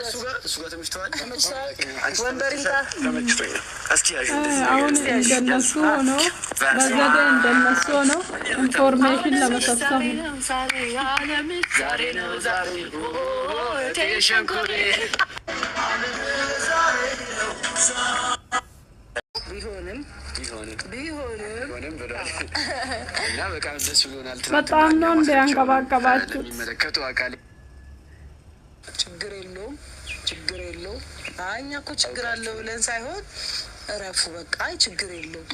እሱ ጋር ተመችቷል። አሁን እንደነሱ ሆኖ በዘዴ እንደነሱ ሆኖ ኢንፎርሜሽን ለመሰብሰብ በጣም ነው እንዲያንቀባቀባችሁ ችግር የለውም። እኛ እኮ ችግር አለው ብለን ሳይሆን እረፉ በቃ ችግር የለውም።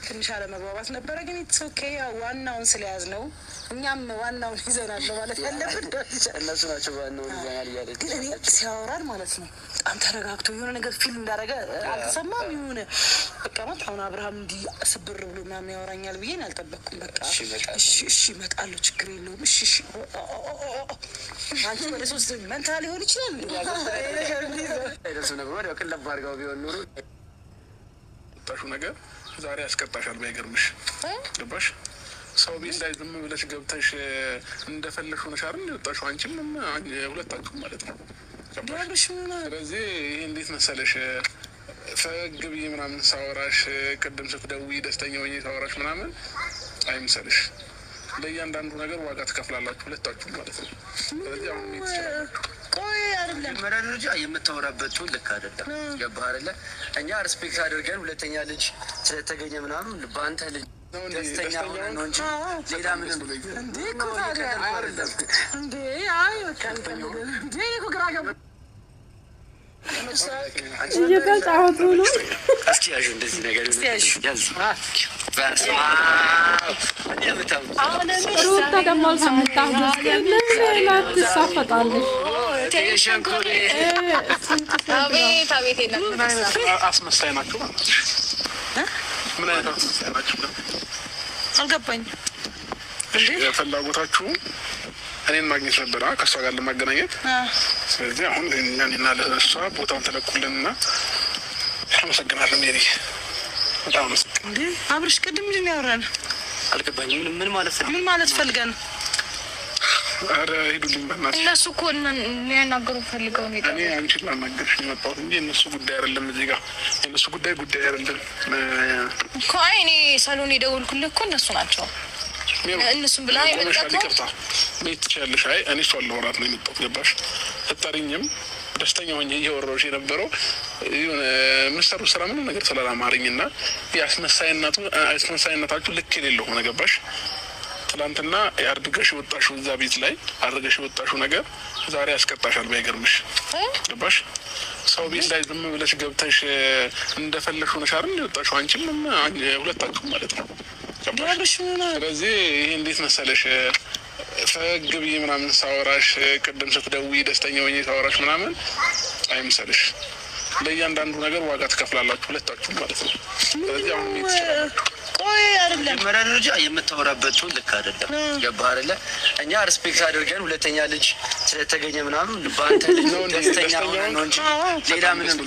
ትንሽ አለመግባባት ነበረ፣ ግን ኢትስ ኦኬ። ዋናውን ስለያዝ ነው እኛም ዋናውን ይዘናል ማለት ያለብን እነሱ ናቸው። ዋናውን ይዘናል እያለች ግን እኔ ሲያወራን ማለት ነው በጣም ተረጋግቶ የሆነ ነገር ፊልም እንዳደረገ አልተሰማም። የሆነ በቃ ማለት አሁን አብርሃም እንዲህ ስብር ብሎ ምናምን ያወራኛል ብዬ አልጠበቅኩም። በቃ እሺ እመጣለሁ ችግር የለውም። እሺ አንቺ ወደ ሶስት መንታ ሊሆን ይችላል አይደርሱ ነበር ወዲያው ቅለብ አድርገው ቢሆን ኑሮ ታሹ ነገር ዛሬ ያስቀጣሻል። ባይገርምሽ ገባሽ? ሰው ቤት ላይ ዝም ብለሽ ገብተሽ እንደፈለሽ ሆነሽ አይደል የወጣሽው? አንቺም ሁለታችሁም ማለት ነው ገባሽ? ስለዚህ ይሄ እንዴት መሰለሽ ፈገግ ብዬ ምናምን ሳወራሽ ቅድም ስትደውይ ደስተኛ ሆኜ ሳወራሽ ምናምን አይምሰልሽ። ለእያንዳንዱ ነገር ዋጋ ትከፍላላችሁ ሁለታችሁም ማለት ነው። ስለዚህ አሁን መጀመሪያ ደረጃ የምታወራበት ልክ አይደለም። ገባህ አይደለ? እኛ ሪስፔክት አድርገን ሁለተኛ ልጅ ስለተገኘ ምናምን በአንተ ልጅ ደስተኛ ሆነ ነው እንጂ ሌላ ምንም እየተጫወቱ ነው። እስኪ ያዥ እንደዚህ ነገር ሩታ ደግሞ አልሰምታለች። ሌላ ትሳፈጣለች። አስመሳይ ናቸው ማለት ነው። ምን አይነት አስመሳይ ናቸው? አልገባኝም። ፍላጎታችሁ እኔን ማግኘት ነበረ ከእሷ ጋር ለማገናኘት። ስለዚህ አሁን እኛና ለእሷ ቦታውን ተለቁልንና አመሰግናለሁ። ሜሪ በጣም አመሰግናለሁ። አብርሽ ቅድም ምንድን ነው ያወራን? አልገባኝም። ምን ማለት ፈልገን? ኧረ ሂዱልኝ በእናትሽ። እነሱ እኮ ሊያናገሩ ፈልገው ነው። እኔ አንቺን ላናገርሽ ነው የመጣሁት እንጂ የእነሱ ጉዳይ አይደለም። እዚህ ጋር የእነሱ ጉዳይ አይደለም እኮ። እኔ ሳሎን የደወልኩልህ እኮ እነሱ ናቸው። እነሱም ብላ ይቅርታ ቤት ትችያለሽ። አይ እኔ እሷን ለወራት ነው የመጣሁት ገባሽ? ስጠሪኝም ደስተኛ ሆኜ እያወራሁሽ የነበረው የሆነ የምትሰሩት ስራ ምንም ነገር ስላላማረኝ እና የአስመሳይነታችሁ ልክ የሌለው ሆነ ገባሽ? ትላንትና አድርገሽ የወጣሽው እዛ ቤት ላይ አድርገሽ የወጣሽው ነገር ዛሬ ያስቀጣሻል። ባይገርምሽ ገባሽ? ሰው ቤት ላይ ዝም ብለሽ ገብተሽ እንደፈለሽ ሆነሽ አይደል የወጣሽው? አንቺም ሁለታችሁም ማለት ነው ገባሽ? ስለዚህ ይሄ እንዴት መሰለሽ ፈገግ ብዬ ምናምን ሳወራሽ ቅድም ስትደውይ ደስተኛ ሆኜ ሳወራሽ ምናምን አይምሰልሽ። ለእያንዳንዱ ነገር ዋጋ ትከፍላላችሁ ሁለታችሁም ማለት ነው። ስለዚህ አሁን መጀመሪያ ደረጃ የምታወራበት ልክ አይደለም። ገባህ አይደለ? እኛ ሪስፔክት አድርገን ሁለተኛ ልጅ ስለተገኘ ምናምን በአንተ ልጅ ደስተኛ ሆነ ነው እንጂ ሌላ ምንም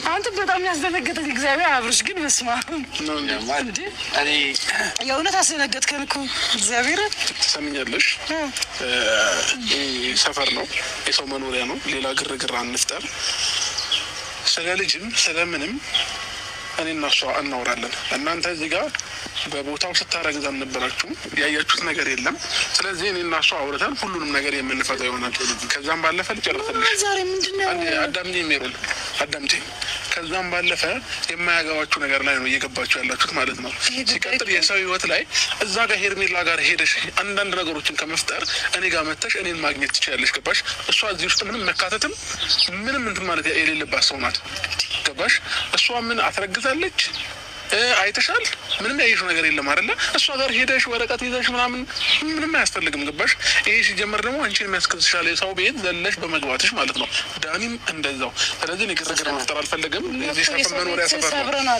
አንተ በጣም ያስደነገጠኝ እግዚአብሔር። አብርሽ ግን በስመ አብ የእውነት አስደነገጥከን እኮ እግዚአብሔር። ትሰሚኛለሽ? ሰፈር ነው፣ የሰው መኖሪያ ነው። ሌላ ግርግር አንፍጠር። ስለ ልጅም ስለምንም እኔ እና እሷ እናወራለን። እናንተ እዚህ ጋር በቦታው ስታረግዝ አልነበራችሁም፣ ያያችሁት ነገር የለም። ስለዚህ እኔ እና እሷ አውርተን ሁሉንም ነገር የምንፈታው ይሆናል። ከዛም ባለፈ ልጨርሰልሽ። አዳምጪ ሜሮን፣ አዳምጪ። ከዛም ባለፈ የማያገባችሁ ነገር ላይ ነው እየገባችሁ ያላችሁት ማለት ነው። ሲቀጥል የሰው ህይወት ላይ እዛ ጋር ሄርሜላ ጋር ሄደሽ አንዳንድ ነገሮችን ከመፍጠር እኔ ጋር መተሽ እኔን ማግኘት ትችያለሽ። ገባሽ? እሷ እዚህ ውስጥ ምንም መካተትም ምንም እንትን ማለት የሌለባት ሰው ናት። ገባሽ? እሷ ምን አትረግዛለች አይተሻል? ምንም ያየሽው ነገር የለም አይደለ? እሷ ጋር ሄደሽ ወረቀት ይዘሽ ምናምን ምንም አያስፈልግም። ገባሽ? ይሄ ሲጀመር ደግሞ አንቺን የሚያስከስሻል የሰው ቤት ዘለሽ በመግባትሽ ማለት ነው። ዳኒም እንደዛው። ስለዚህ እኔ ግርግር መፍጠር አልፈለግም። እዚህ ሰፈር መኖሪያ ሰፈር ነው፣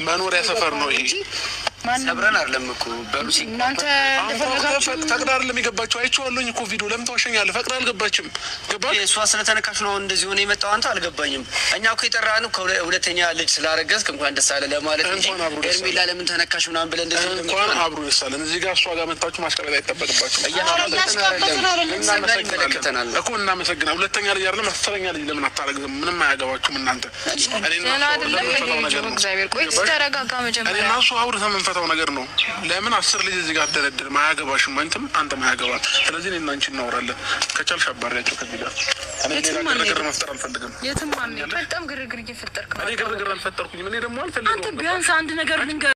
መኖሪያ ሰፈር ነው ይሄ። ሰብረን አይደለም እኮ በሩሲ እናንተ ፈቅዳ አይደለም የገባችው። አይቼዋለሁኝ እኮ ቪዲዮ። ለምን ተዋሸኛለህ? ፈቅዳ አልገባችም። ገባህ? እሷ ስለተነካሽ ነው እንደዚህ ሆነ የመጣው። አንተ አልገባኝም። እኛ እኮ የጠራን ሁለተኛ ልጅ ስላረገዝክ እንኳን ደስ አለ ለማለት እንጂ ኤርሜላ ለምን ተነካሽ ምናምን ብለን እንደዚህ እንኳን አብሮ ደስ አለን። እዚህ ጋር እሷ ጋር መጣችሁ ማስቀበል አይጠበቅባችሁም። ይመለከተናል እኮ እናመሰግናለን። ሁለተኛ ልጅ አይደለም አስረኛ ልጅ ለምን አታረግዝም? ምንም አያገባችሁም እናንተ። እኔና እሱ አውርተን የምንፈታው ነገር ነው። ለምን 10 ልጅ እዚህ ጋር አደረድርም? አያገባሽም። አንተም አያገባል። ስለዚህ እኔና አንቺ እናወራለን። ከቻልሽ አባሪያቸው ከዚህ ጋር። እኔ ሌላ ግርግር መፍጠር አልፈልግም። በጣም ግርግር እየፈጠርክ ነው። እኔ ግርግር አልፈጠርኩኝም። እኔ ደግሞ አልፈልግም። አንተ ቢያንስ አንድ ነገር ልንገር